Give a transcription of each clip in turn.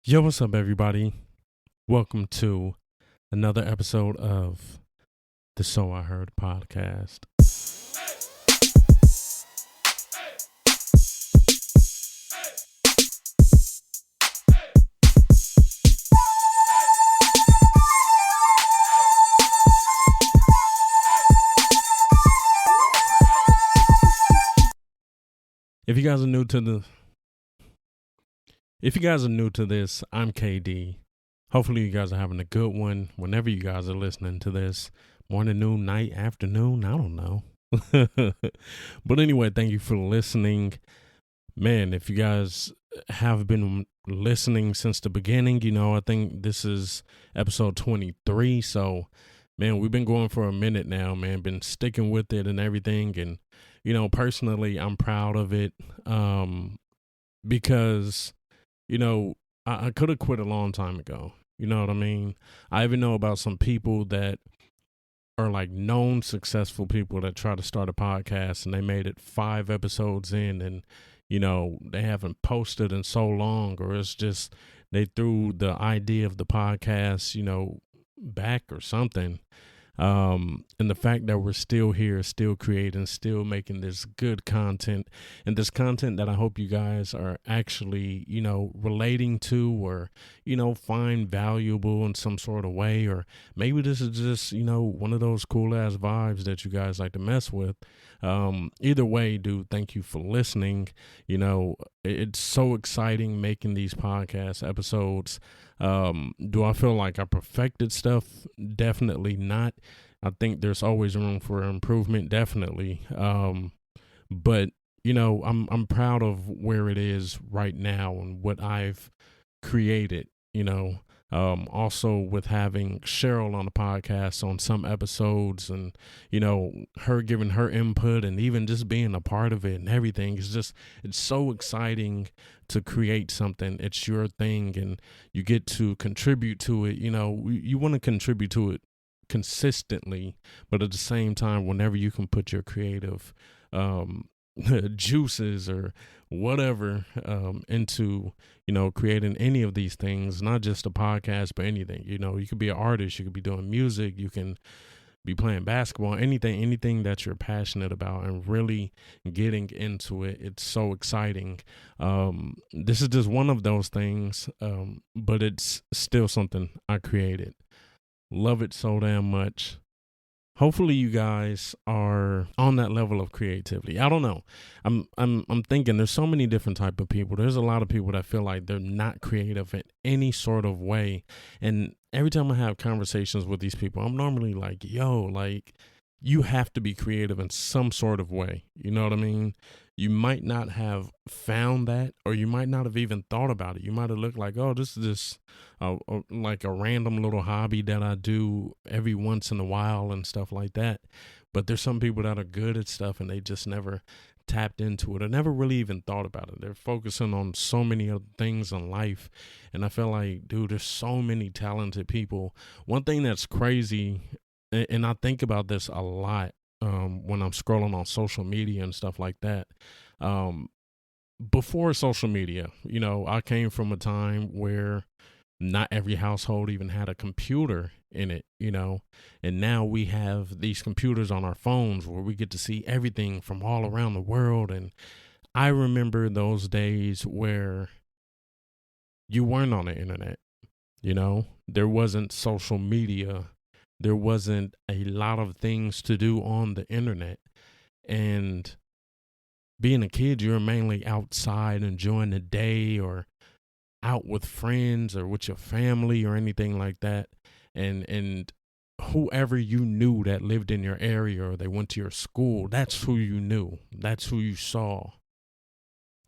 Yo, what's up, everybody? Welcome to another episode of the So I Heard podcast. If you guys are new to this, I'm KD. Hopefully you guys are having a good one whenever you guys are listening to this. Morning, noon, night, afternoon, I don't know. But anyway, thank you for listening. Man, if you guys have been listening since the beginning, I think this is episode 23. So, man, we've been going for a minute now, man. Been sticking with it and everything. And, personally, I'm proud of it because, I could have quit a long time ago. You know what I mean? I even know about some people that are like known successful people that try to start a podcast and they made it 5 episodes in and, they haven't posted in so long, or it's just they threw the idea of the podcast, back or something. And the fact that we're still here, still creating, still making this good content, and this content that I hope you guys are actually, relating to, or, find valuable in some sort of way, or maybe this is just, one of those cool ass vibes that you guys like to mess with. Either way, dude, thank you for listening. It's so exciting making these podcast episodes. Do I feel like I perfected stuff? Definitely not. I think there's always room for improvement, definitely. But I'm proud of where it is right now and what I've created, also with having Cheryl on the podcast on some episodes, and her giving her input and even just being a part of it and everything. It's so exciting to create something. It's your thing and you get to contribute to it. You want to contribute to it consistently, but at the same time, whenever you can put your creative juices or whatever into creating any of these things, not just a podcast but anything. You could be an artist, you could be doing music, you can be playing basketball, anything that you're passionate about and really getting into it. It's so exciting. This is just one of those things, but it's still something I created. Love it so damn much. Hopefully you guys are on that level of creativity. I don't know. I'm thinking there's so many different type of people. There's a lot of people that feel like they're not creative in any sort of way. And every time I have conversations with these people, I'm normally like, yo, like, you have to be creative in some sort of way. You know what I mean? You might not have found that, or you might not have even thought about it. You might have looked like, oh, this is just like a random little hobby that I do every once in a while and stuff like that. But there's some people that are good at stuff and they just never tapped into it or never really even thought about it. They're focusing on so many other things in life. And I feel like, dude, there's so many talented people. One thing that's crazy, and I think about this a lot when I'm scrolling on social media and stuff like that. Before social media, I came from a time where not every household even had a computer in it, and now we have these computers on our phones where we get to see everything from all around the world. And I remember those days where you weren't on the internet, there wasn't social media. There wasn't a lot of things to do on the internet. And being a kid, you're mainly outside enjoying the day or out with friends or with your family or anything like that. And whoever you knew that lived in your area or they went to your school, that's who you knew. That's who you saw.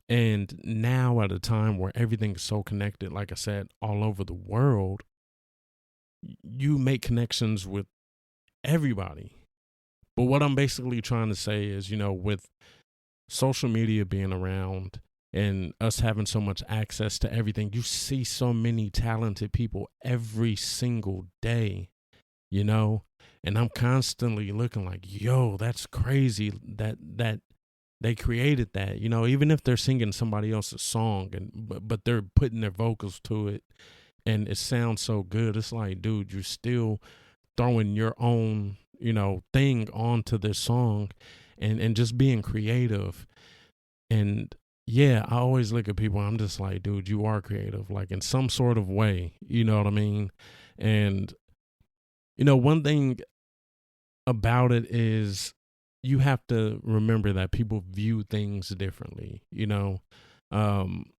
And now at a time where everything's so connected, like I said, all over the world, you make connections with everybody. But what I'm basically trying to say is, with social media being around and us having so much access to everything, you see so many talented people every single day, and I'm constantly looking like, yo, that's crazy that they created that, even if they're singing somebody else's song but they're putting their vocals to it and it sounds so good. It's like, dude, you're still throwing your own, thing onto this song and just being creative. And yeah, I always look at people, I'm just like, dude, you are creative, like in some sort of way, you know what I mean? And, one thing about it is you have to remember that people view things differently, Um,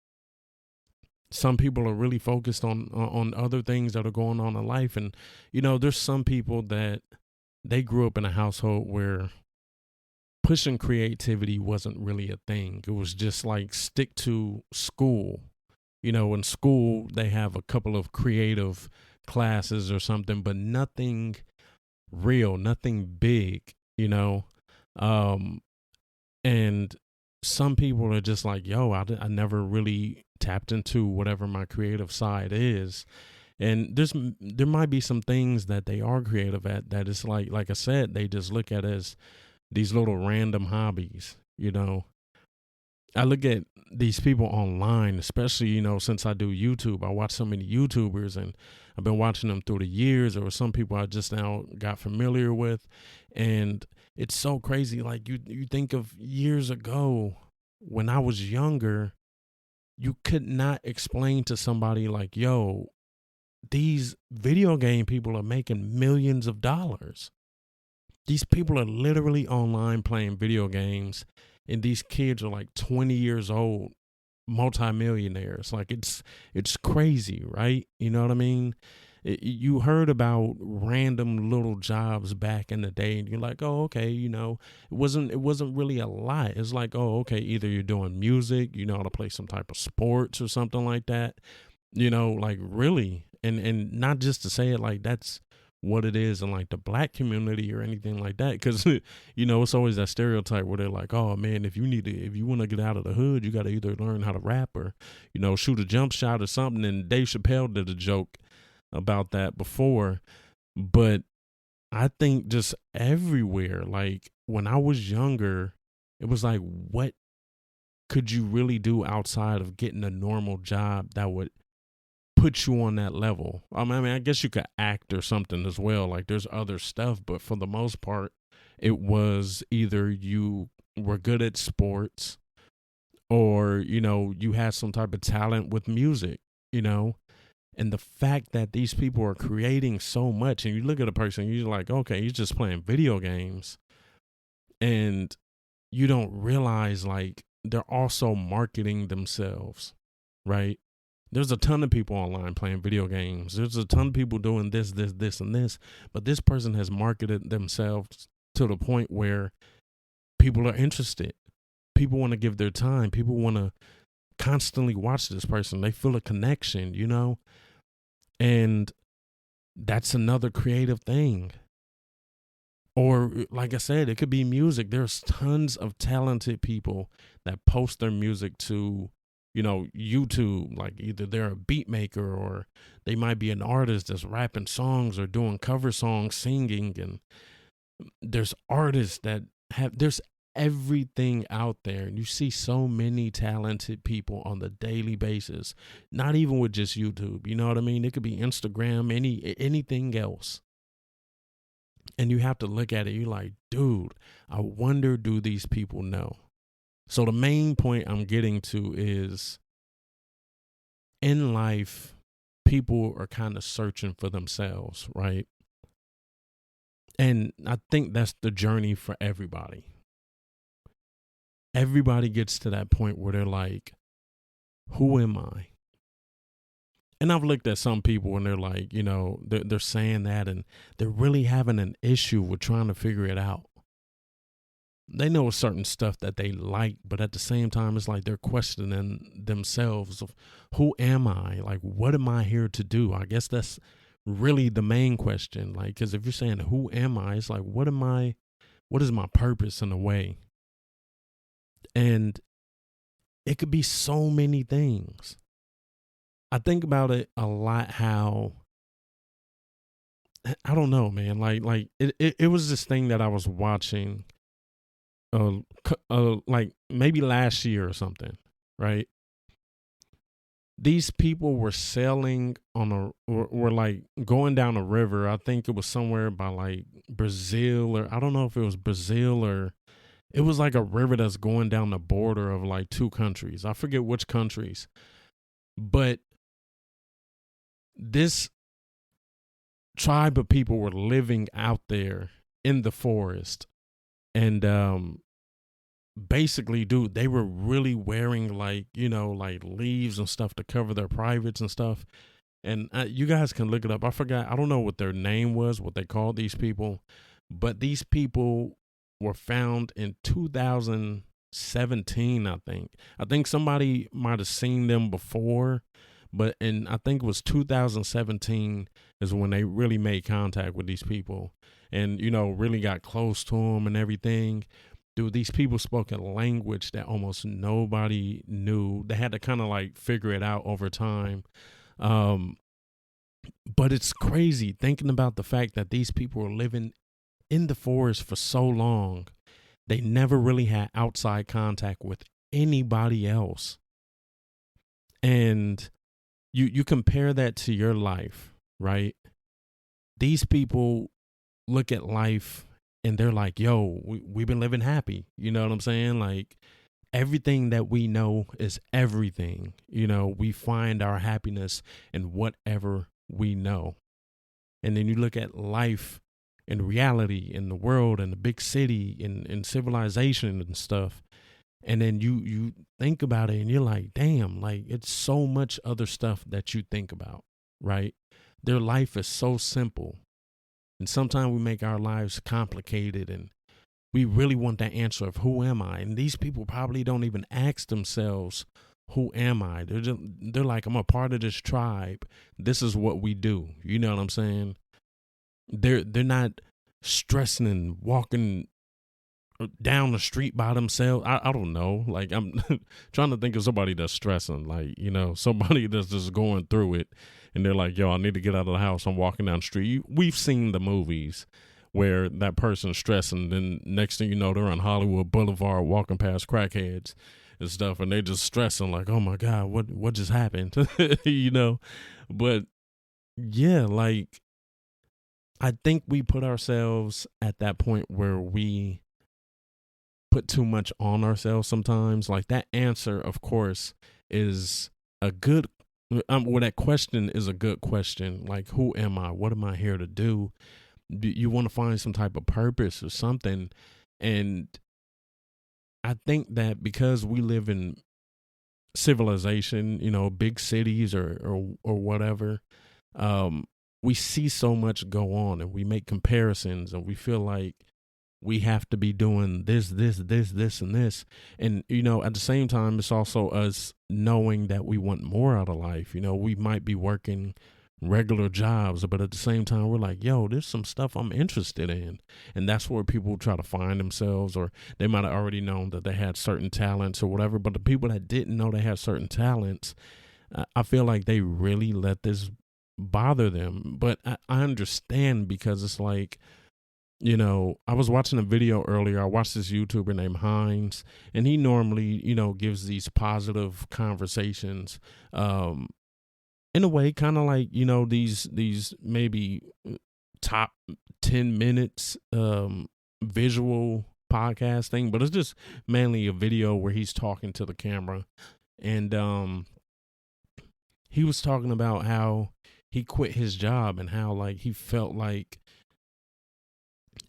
some people are really focused on other things that are going on in life. And, there's some people that they grew up in a household where pushing creativity wasn't really a thing. It was just like stick to school. In school, they have a couple of creative classes or something, but nothing real, nothing big, Um, and some people are just like, yo, I never really tapped into whatever my creative side is. And there might be some things that they are creative at that is like I said, they just look at as these little random hobbies, I look at these people online, especially, since I do YouTube. I watch so many YouTubers and I've been watching them through the years. There were some people I just now got familiar with. And it's so crazy. Like you think of years ago when I was younger, you could not explain to somebody like, yo, these video game people are making millions of dollars. These people are literally online playing video games, and these kids are like 20 years old, multimillionaires. Like it's crazy, right? You know what I mean? You heard about random little jobs back in the day, and you're like, oh, okay, it wasn't really a lot. It's like, oh, okay, either you're doing music, you know how to play some type of sports or something like that, like really, and not just to say it like that's what it is in like the black community or anything like that, because it's always that stereotype where they're like, oh man, if you want to get out of the hood, you got to either learn how to rap or shoot a jump shot or something. And Dave Chappelle did a joke about that before. But I think just everywhere, like when I was younger, it was like, what could you really do outside of getting a normal job that would put you on that level? I mean, I guess you could act or something as well. Like there's other stuff, but for the most part, it was either you were good at sports or, you had some type of talent with music, And the fact that these people are creating so much, and you look at a person, you're like, okay, you're just playing video games. And you don't realize like they're also marketing themselves, right? There's a ton of people online playing video games. There's a ton of people doing this, and this. But this person has marketed themselves to the point where people are interested. People want to give their time. People want to constantly watch this person. They feel a connection, And that's another creative thing. Or like I said, it could be music. There's tons of talented people that post their music to YouTube. Like either they're a beat maker or they might be an artist that's rapping songs or doing cover songs, singing. And there's artists that there's everything out there. And you see so many talented people on the daily basis, not even with just YouTube. You know what I mean? It could be Instagram, anything else. And you have to look at it. You're like, dude, I wonder, do these people know? So the main point I'm getting to is in life, people are kind of searching for themselves, right? And I think that's the journey for everybody. Everybody gets to that point where they're like, who am I? And I've looked at some people and they're like, they're saying that and they're really having an issue with trying to figure it out. They know certain stuff that they like, but at the same time, it's like they're questioning themselves of who am I? Like, what am I here to do? I guess that's really the main question. Like, because if you're saying, who am I? It's like, what is my purpose in a way? And it could be so many things. I think about it a lot how, I don't know, man, like it was this thing that I was watching like maybe last year or something, right? These people were sailing on were like going down a river. I think it was somewhere by like Brazil, or I don't know if it was Brazil, or it was like a river that's going down the border of like two countries. I forget which countries. But this tribe of people were living out there in the forest. And basically, dude, they were really wearing like, like leaves and stuff to cover their privates and stuff. And you guys can look it up. I forgot. I don't know what their name was, what they called these people. But these people were found in 2017, I think. I think somebody might have seen them before, but I think it was 2017 is when they really made contact with these people and, really got close to them and everything. Dude, these people spoke a language that almost nobody knew. They had to kind of like figure it out over time. But it's crazy thinking about the fact that these people were living in the forest for so long. They never really had outside contact with anybody else. And you compare that to your life, right? These people look at life and they're like, yo, we've been living happy. You know what I'm saying? Like, everything that we know is everything. We find our happiness in whatever we know. And then you look at life and reality in the world and the big city and civilization and stuff. And then you think about it and you're like, damn, like it's so much other stuff that you think about, right? Their life is so simple. And sometimes we make our lives complicated and we really want that answer of who am I? And these people probably don't even ask themselves, who am I? They're like, I'm a part of this tribe. This is what we do. You know what I'm saying? They're not stressing and walking down the street by themselves. I don't know. Like, I'm trying to think of somebody that's stressing, like, somebody that's just going through it. And they're like, yo, I need to get out of the house. I'm walking down the street. We've seen the movies where that person's stressing. Then next thing you know, they're on Hollywood Boulevard walking past crackheads and stuff. And they're just stressing like, oh my God, what just happened? But yeah, like, I think we put ourselves at that point where we put too much on ourselves sometimes. Like, that answer, of course, is a good well, that question is a good question. Like, who am I? What am I here to do? You want to find some type of purpose or something. And I think that because we live in civilization, big cities or whatever, we see so much go on and we make comparisons and we feel like we have to be doing this, and this. And, at the same time, it's also us knowing that we want more out of life. We might be working regular jobs, but at the same time, we're like, yo, there's some stuff I'm interested in. And that's where people try to find themselves, or they might have already known that they had certain talents or whatever. But the people that didn't know they had certain talents, I feel like they really let this bother them. But I understand, because it's like, I was watching a video earlier. I watched this YouTuber named Hines, and he normally, gives these positive conversations, in a way, kind of like, these maybe top 10 minutes, visual podcast thing, but it's just mainly a video where he's talking to the camera. And, he was talking about how he quit his job and how, like, he felt like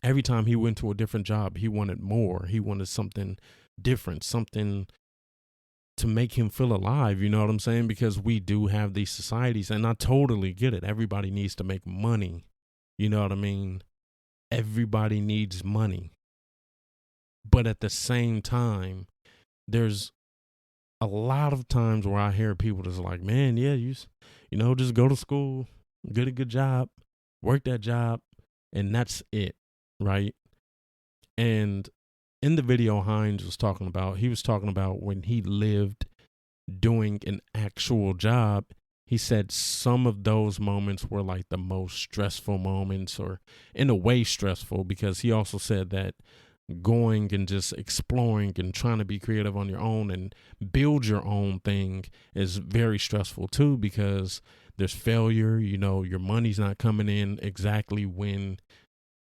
every time he went to a different job, he wanted more. He wanted something different, something to make him feel alive. You know what I'm saying? Because we do have these societies, and I totally get it. Everybody needs to make money. You know what I mean? Everybody needs money. But at the same time, there's a lot of times where I hear people just like, man, yeah, just go to school, get a good job, work that job, and that's it. Right. And in the video Hines was talking about, when he lived doing an actual job, he said some of those moments were like the most stressful moments, or in a way stressful, because he also said that going and just exploring and trying to be creative on your own and build your own thing is very stressful too, because there's failure. Your money's not coming in exactly when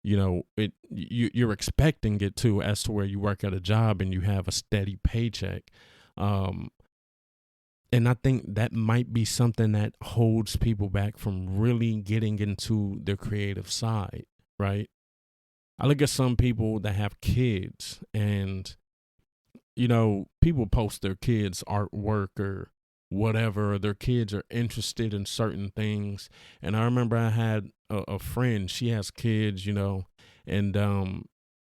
you're expecting it to, as to where you work at a job and you have a steady paycheck. And I think that might be something that holds people back from really getting into their creative side, right? I look at some people that have kids, and people post their kids' artwork or whatever, or their kids are interested in certain things. And I remember I had a friend, she has kids, and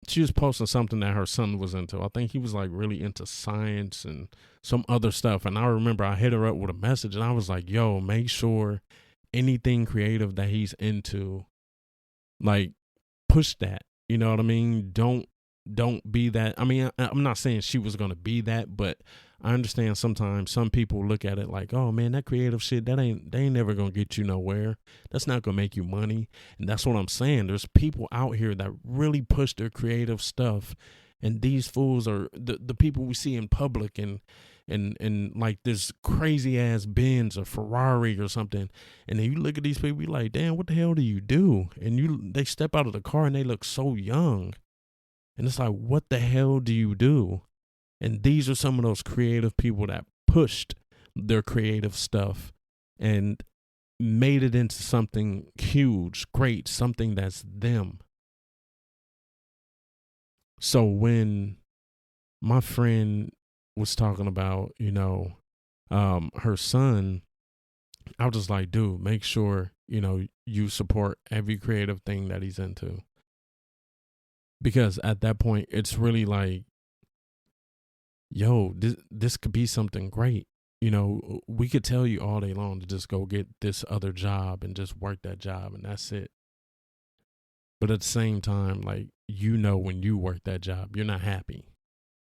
she was posting something that her son was into. I think he was like really into science and some other stuff. And I remember I hit her up with a message, and I was like, yo, make sure anything creative that he's into, like, push that. You know what I mean? Don't be that. I mean, I'm not saying she was going to be that, but I understand sometimes some people look at it like, oh man, that creative shit, they ain't never going to get you nowhere. That's not going to make you money. And that's what I'm saying. There's people out here that really push their creative stuff. And these fools are the people we see in public, and like this crazy ass Benz or Ferrari or something. And then you look at these people, you like, damn, what the hell do you do? And they step out of the car and they look so young. And it's like, what the hell do you do? And these are some of those creative people that pushed their creative stuff and made it into something huge, great, something that's them. So when my friend was talking about, her son, I was just like, dude, make sure, you support every creative thing that he's into. Because at that point, it's really like, yo, this could be something great. We could tell you all day long to just go get this other job and just work that job, and that's it. But at the same time, like, when you work that job, you're not happy.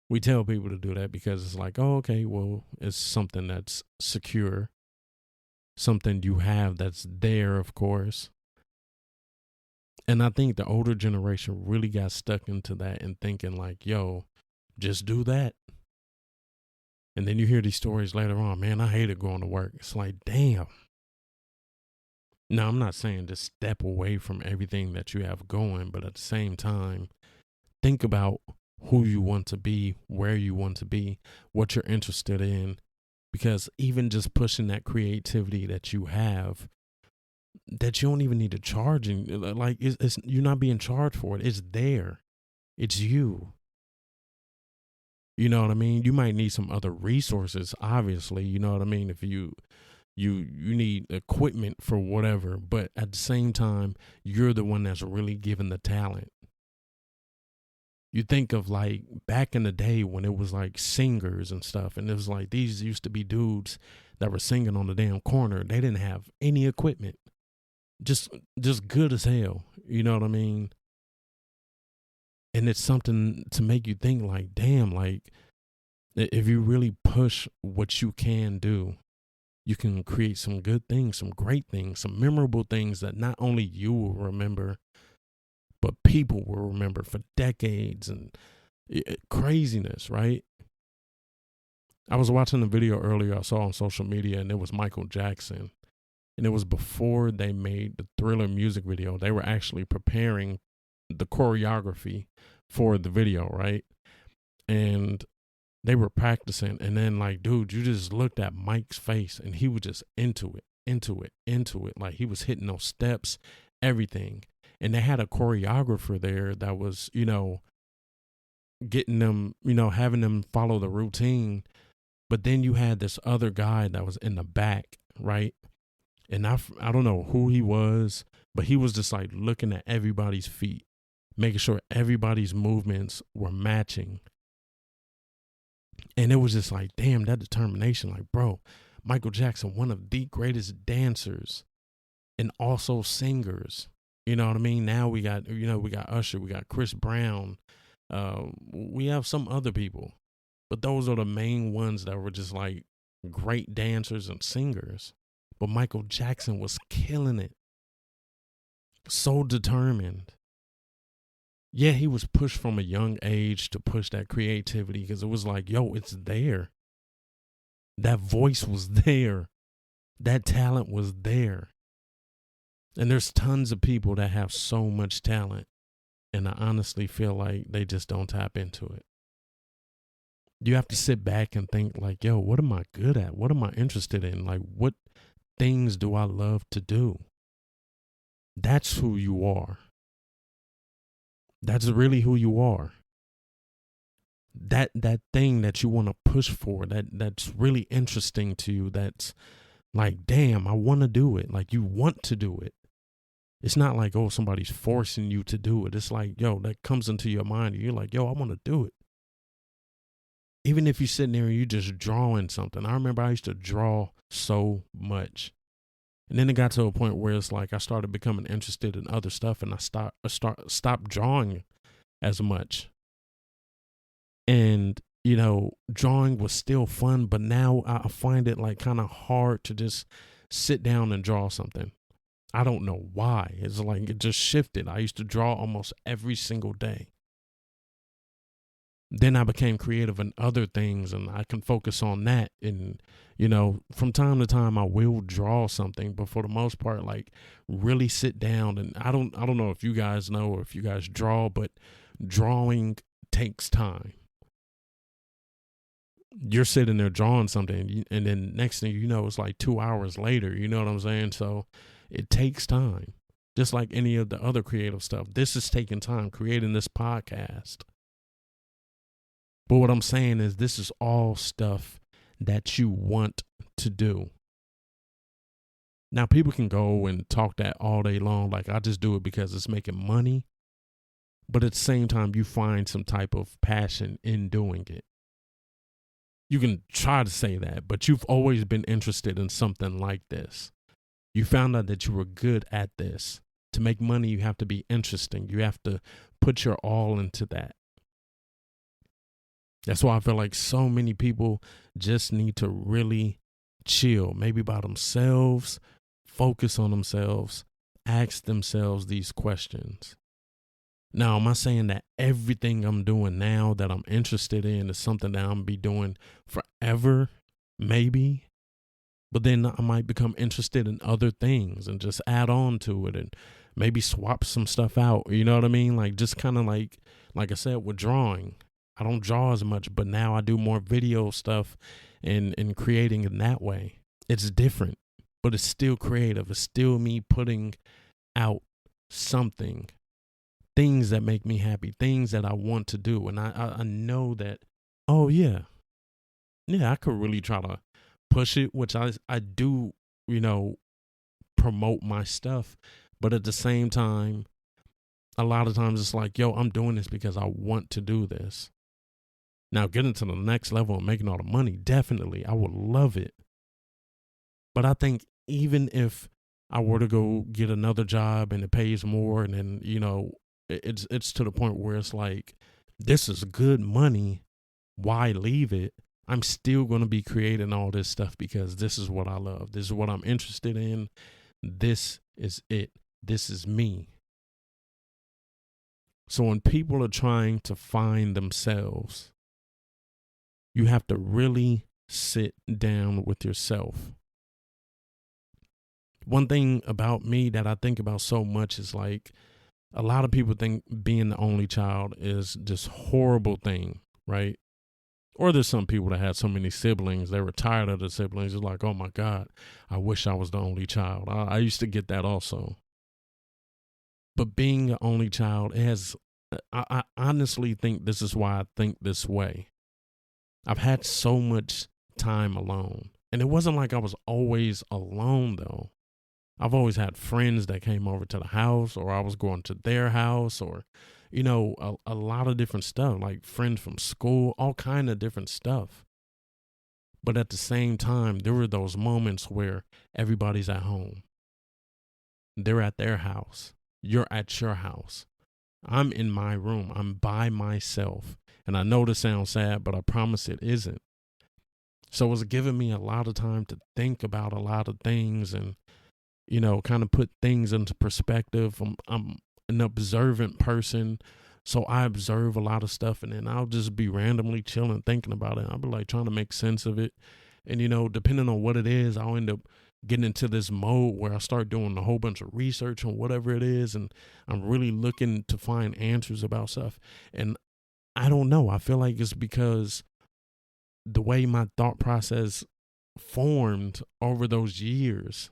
We tell people to do that because it's like, oh, okay, well, it's something that's secure, something you have that's there, of course. And I think the older generation really got stuck into that and thinking like, yo, just do that. And then you hear these stories later on, man, I hated going to work. It's like, damn. Now, I'm not saying just step away from everything that you have going, but at the same time, think about who you want to be, where you want to be, what you're interested in. Because even just pushing that creativity that you have, that you don't even need to charge, like, it's you're not being charged for it. It's there. It's you. You know what I mean? You might need some other resources, obviously. You know what I mean? If you need equipment for whatever, but at the same time, you're the one that's really given the talent. You think of like back in the day when it was like singers and stuff, and it was like these used to be dudes that were singing on the damn corner. They didn't have any equipment. Just good as hell. You know what I mean? And it's something to make you think like, damn, like if you really push what you can do, you can create some good things, some great things, some memorable things that not only you will remember, but people will remember for decades. And craziness, right? I was watching a video earlier I saw on social media, and it was Michael Jackson. And it was before they made the Thriller music video. They were actually preparing the choreography for the video, right? And they were practicing. And then, like, dude, you just looked at Mike's face, and he was just into it. Like, he was hitting those steps, everything. And they had a choreographer there that was, getting them, having them follow the routine. But then you had this other guy that was in the back, right? And I don't know who he was, but he was just like looking at everybody's feet, making sure everybody's movements were matching. And it was just like, damn, that determination. Like, bro, Michael Jackson, one of the greatest dancers and also singers. You know what I mean? Now we got Usher, we got Chris Brown. We have some other people, but those are the main ones that were just like great dancers and singers. But Michael Jackson was killing it. So determined. yeah, he was pushed from a young age to push that creativity because it was like, yo, it's there. That voice was there. That talent was there. And there's tons of people that have so much talent. And I honestly feel like they just don't tap into it. You have to sit back and think like, yo, what am I good at? What am I interested in? Like, what things do I love to do? That's who you are. That's really who you are. That thing that you want to push for, that's really interesting to you, that's like, damn, I want to do it. Like, you want to do it. It's not like, oh, somebody's forcing you to do it. It's like, yo, that comes into your mind and you're like, yo, I want to do it. Even if you're sitting there and you're just drawing something. I remember I used to draw so much. And then it got to a point where it's like I started becoming interested in other stuff and I stopped drawing as much. And, you know, drawing was still fun, but now I find it like kind of hard to just sit down and draw something. I don't know why. It's like it just shifted. I used to draw almost every single day. Then I became creative in other things and I can focus on that. And, you know, from time to time I will draw something, but for the most part, like really sit down. And I don't know if you guys know or if you guys draw, but drawing takes time. You're sitting there drawing something and then next thing you know, it's like 2 hours later, you know what I'm saying? So it takes time, just like any of the other creative stuff. This is taking time, creating this podcast. But what I'm saying is this is all stuff that you want to do. Now, people can go and talk that all day long, like I just do it because it's making money. But at the same time, you find some type of passion in doing it. You can try to say that, but you've always been interested in something like this. You found out that you were good at this. To make money, you have to be interesting. You have to put your all into that. That's why I feel like so many people just need to really chill, maybe by themselves, focus on themselves, ask themselves these questions. Now, am I saying that everything I'm doing now that I'm interested in is something that I'm going to be doing forever? Maybe. But then I might become interested in other things and just add on to it and maybe swap some stuff out. You know what I mean? Like just kind of like I said, with drawing. I don't draw as much, but now I do more video stuff and creating in that way. It's different, but it's still creative. It's still me putting out something, things that make me happy, things that I want to do. And I know that, oh yeah, I could really try to push it, which I do, you know, promote my stuff. But at the same time, a lot of times it's like, yo, I'm doing this because I want to do this. Now, getting to the next level and making all the money, definitely, I would love it. But I think even if I were to go get another job and it pays more, and then, you know, it's to the point where it's like, this is good money. Why leave it? I'm still going to be creating all this stuff because this is what I love. This is what I'm interested in. This is it. This is me. So when people are trying to find themselves, you have to really sit down with yourself. One thing about me that I think about so much is like a lot of people think being the only child is this horrible thing, right? Or there's some people that had so many siblings, they were tired of the siblings. It's like, oh my God, I wish I was the only child. I used to get that also. But being the only child, I honestly think this is why I think this way. I've had so much time alone. And it wasn't like I was always alone, though. I've always had friends that came over to the house, or I was going to their house, or, you know, a lot of different stuff, like friends from school, all kind of different stuff. But at the same time, there were those moments where everybody's at home. They're at their house. You're at your house. I'm in my room. I'm by myself. And I know this sounds sad, but I promise it isn't. So it's given me a lot of time to think about a lot of things and, you know, kind of put things into perspective. I'm an observant person, So I observe a lot of stuff, and then I'll just be randomly chilling, thinking about it. I'll be like trying to make sense of it. And, depending on what it is, I'll end up getting into this mode where I start doing a whole bunch of research on whatever it is. And I'm really looking to find answers about stuff. And I don't know. I feel like it's because the way my thought process formed over those years,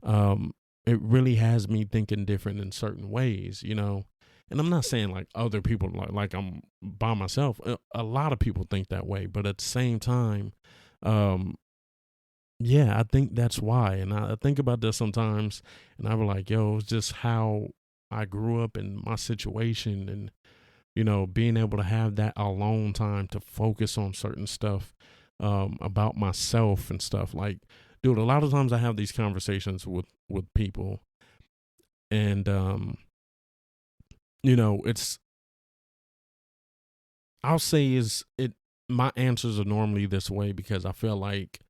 it really has me thinking different in certain ways. And I'm not saying like other people like I'm by myself. A lot of people think that way, but at the same time, yeah, I think that's why. And I think about this sometimes, and I be like, yo, it's just how I grew up in my situation, and being able to have that alone time to focus on certain stuff, about myself and stuff. Like, dude, a lot of times I have these conversations with people, and it's, I'll say is it my answers are normally this way because I feel like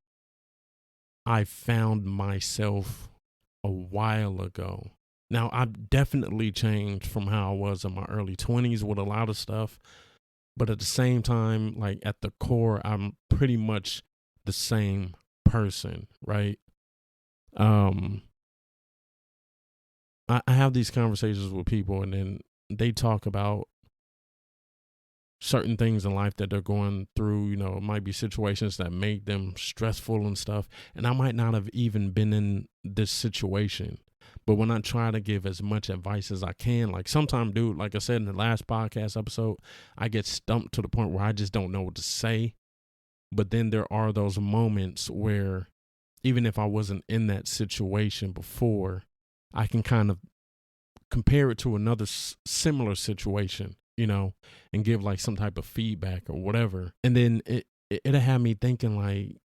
I found myself a while ago. Now, I've definitely changed from how I was in my early 20s with a lot of stuff, but at the same time, like at the core, I'm pretty much the same person, right? Um, I have these conversations with people, and then they talk about certain things in life that they're going through. It might be situations that make them stressful and stuff. And I might not have even been in this situation. But when I try to give as much advice as I can, like sometimes, dude, like I said in the last podcast episode, I get stumped to the point where I just don't know what to say. But then there are those moments where even if I wasn't in that situation before, I can kind of compare it to another similar situation, and give like some type of feedback or whatever. And then it'll have me thinking like,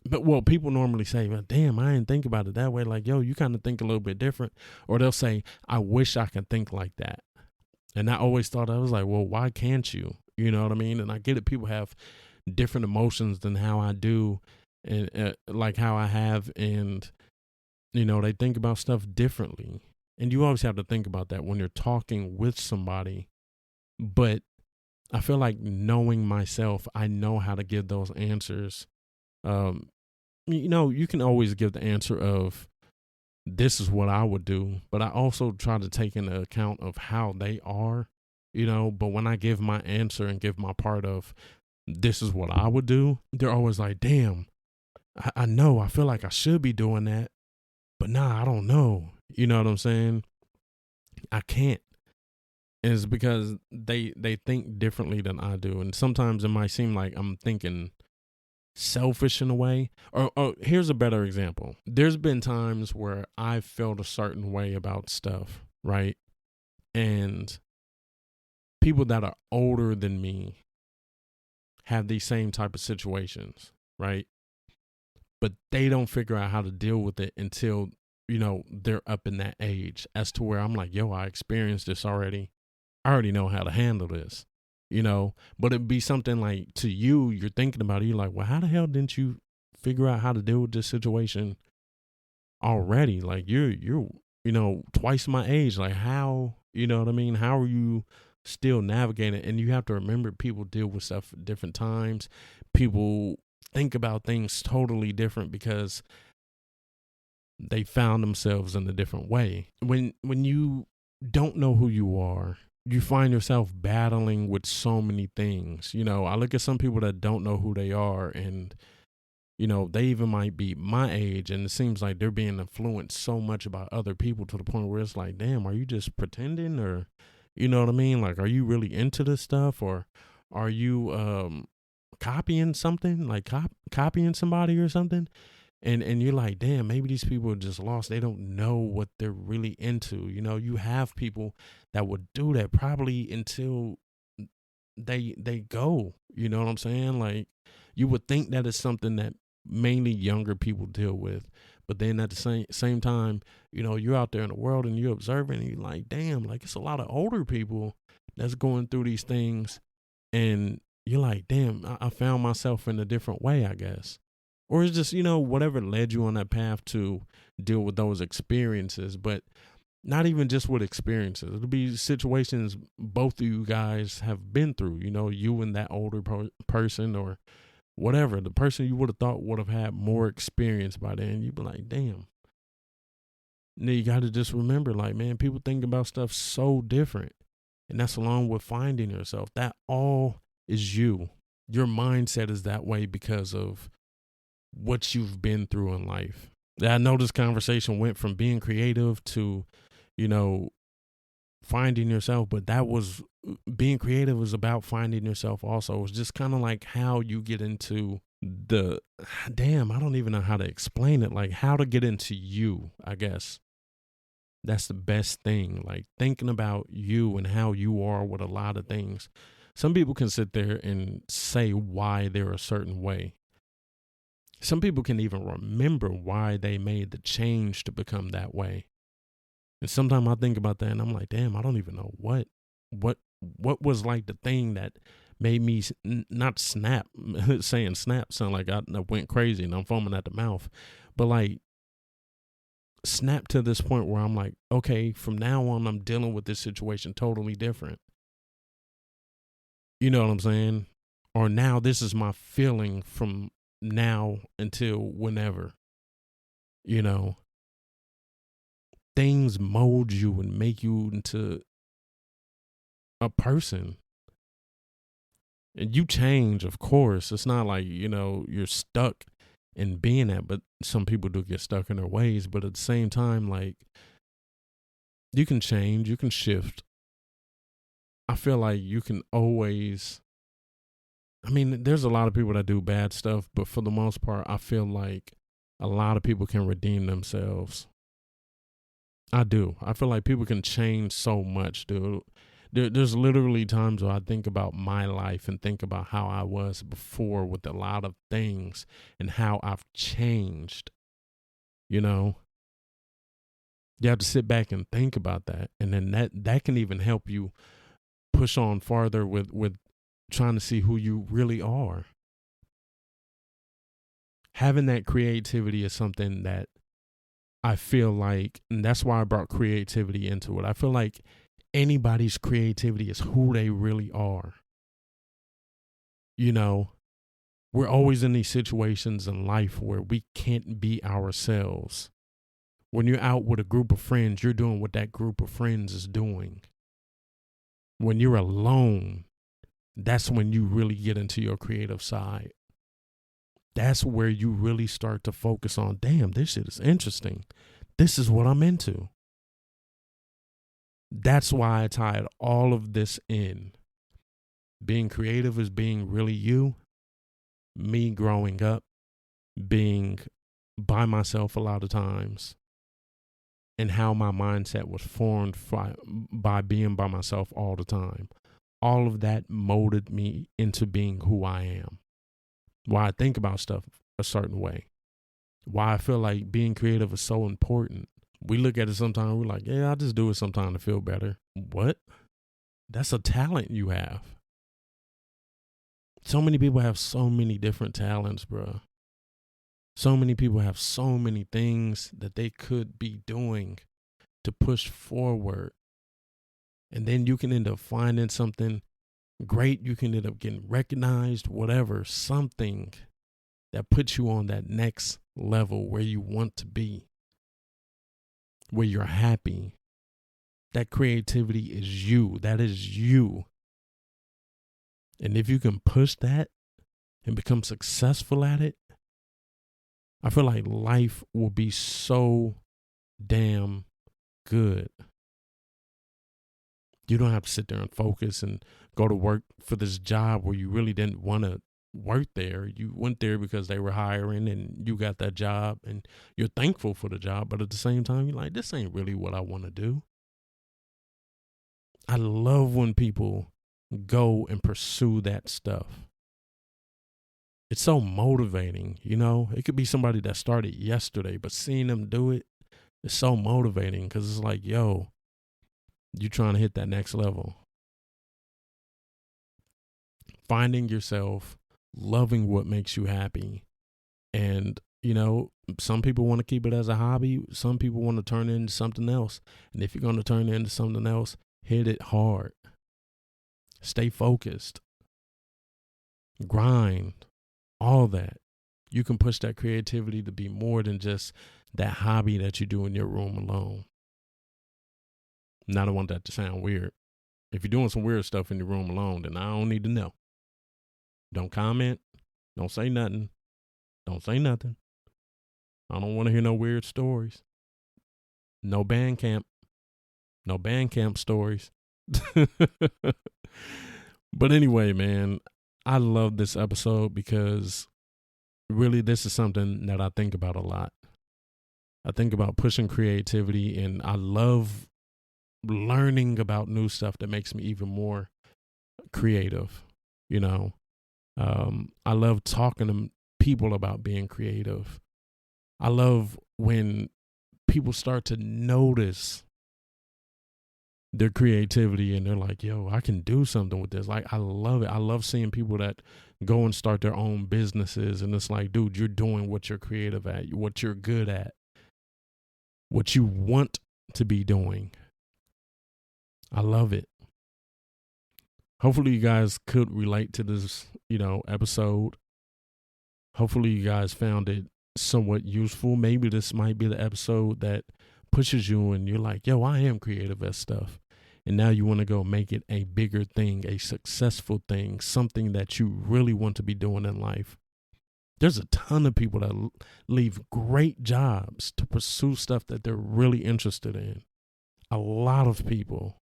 but well, people normally say, well, damn, I didn't think about it that way. Like, yo, you kind of think a little bit different. Or they'll say, I wish I could think like that. And I always thought, I was like, well, why can't you? You know what I mean? And I get it. People have different emotions than how I do, and like how I have. And, they think about stuff differently. And you always have to think about that when you're talking with somebody. But I feel like knowing myself, I know how to give those answers. You can always give the answer of this is what I would do, but I also try to take into account of how they are, but when I give my answer and give my part of this is what I would do, they're always like, damn, I know, I feel like I should be doing that, but nah, I don't know. You know what I'm saying? I can't. And it's because they think differently than I do. And sometimes it might seem like I'm thinking selfish in a way. Or here's a better example. There's been times where I've felt a certain way about stuff, right? And people that are older than me have these same type of situations, right? But they don't figure out how to deal with it until, they're up in that age, as to where I'm like, yo, I experienced this already. I already know how to handle this, but it'd be something like to you, you're thinking about it. You're like, well, how the hell didn't you figure out how to deal with this situation already? Like you're, twice my age. Like how, you know what I mean? How are you still navigating? And you have to remember people deal with stuff at different times. People think about things totally different because they found themselves in a different way. When you don't know who you are, you find yourself battling with so many things. I look at some people that don't know who they are, and, they even might be my age, and it seems like they're being influenced so much by other people to the point where it's like, damn, are you just pretending? Or, you know what I mean? Like, are you really into this stuff? Or are you copying something, like copying somebody or something? And you're like, damn, maybe these people are just lost. They don't know what they're really into. You have people that would do that probably until they go. You know what I'm saying? Like, you would think that is something that mainly younger people deal with. But then at the same time, you're out there in the world and you're observing and you're like, damn, like it's a lot of older people that's going through these things. And you're like, damn, I found myself in a different way, I guess. Or it's just, whatever led you on that path to deal with those experiences. But Not even just with experiences. It'll be situations both of you guys have been through, you and that older person or whatever, the person you would have thought would have had more experience by then. You'd be like, damn. And then you got to just remember, like, man, people think about stuff so different. And that's along with finding yourself. That all is you. Your mindset is that way because of what you've been through in life. I know this conversation went from being creative to, finding yourself, but that was being creative is about finding yourself also. It's just kind of like how you get into I don't even know how to explain it. Like how to get into you, I guess. That's the best thing. Like thinking about you and how you are with a lot of things. Some people can sit there and say why they're a certain way. Some people can even remember why they made the change to become that way. And sometimes I think about that and I'm like, damn, I don't even know what was like the thing that made me not snap. Saying snap sound like I went crazy and I'm foaming at the mouth, but like snap to this point where I'm like, okay, from now on, I'm dealing with this situation totally different. You know what I'm saying? Or now this is my feeling from now until whenever, things mold you and make you into a person. And you change, of course. It's not like, you're stuck in being that, but some people do get stuck in their ways. But at the same time, like, you can change, you can shift. I feel like you can always, there's a lot of people that do bad stuff, but for the most part, I feel like a lot of people can redeem themselves. I do. I feel like people can change so much, dude. There's literally times where I think about my life and think about how I was before with a lot of things and how I've changed. You have to sit back and think about that. And then that can even help you push on farther with trying to see who you really are. Having that creativity is something that I feel like, and that's why I brought creativity into it. I feel like anybody's creativity is who they really are. We're always in these situations in life where we can't be ourselves. When you're out with a group of friends, you're doing what that group of friends is doing. When you're alone, that's when you really get into your creative side. That's where you really start to focus on, damn, this shit is interesting. This is what I'm into. That's why I tied all of this in. Being creative is being really you. Me growing up, being by myself a lot of times, and how my mindset was formed by being by myself all the time. All of that molded me into being who I am. Why I think about stuff a certain way. Why I feel like being creative is so important. We look at it sometimes, we're like, yeah, I just do it sometimes to feel better. What? That's a talent you have. So many people have so many different talents, bro. So many people have so many things that they could be doing to push forward. And then you can end up finding something great. You can end up getting recognized, whatever, something that puts you on that next level where you want to be, where you're happy. That creativity is you. That is you. And if you can push that and become successful at it, I feel like life will be so damn good. You don't have to sit there and focus and go to work for this job where you really didn't want to work there. You went there because they were hiring and you got that job and you're thankful for the job. But at the same time, you're like, this ain't really what I want to do. I love when people go and pursue that stuff. It's so motivating, It could be somebody that started yesterday, but seeing them do it is so motivating because it's like, yo, you're trying to hit that next level. Finding yourself, loving what makes you happy, and You know, some people want to keep it as a hobby. Some people want to turn it into something else. And if you're going to turn it into something else, hit it hard. Stay focused. Grind. All that. You can push that creativity to be more than just that hobby that you do in your room alone. And I don't want that to sound weird. If you're doing some weird stuff in your room alone, then I don't need to know. Don't comment. Don't say nothing. Don't say nothing. I don't want to hear no weird stories. No band camp. No band camp stories. But anyway, man, I love this episode because really this is something that I think about a lot. I think about pushing creativity, and I love learning about new stuff that makes me even more creative. You know, I love talking to people about being creative. I love when people start to notice their creativity and they're like, yo, I can do something with this. Like, I love it. I love seeing people that go and start their own businesses. And it's like, dude, you're doing what you're creative at, what you're good at, what you want to be doing. I love it. Hopefully you guys could relate to this, episode. Hopefully you guys found it somewhat useful. Maybe this might be the episode that pushes you and you're like, yo, I am creative at stuff. And now you want to go make it a bigger thing, a successful thing, something that you really want to be doing in life. There's a ton of people that leave great jobs to pursue stuff that they're really interested in. A lot of people.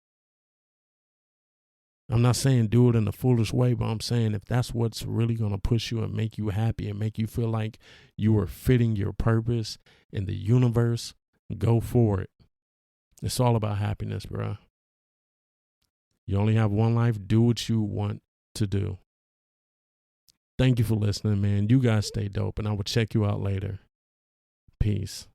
I'm not saying do it in a foolish way, but I'm saying if that's what's really going to push you and make you happy and make you feel like you are fitting your purpose in the universe, go for it. It's all about happiness, bro. You only have one life. Do what you want to do. Thank you for listening, man. You guys stay dope, and I will check you out later. Peace.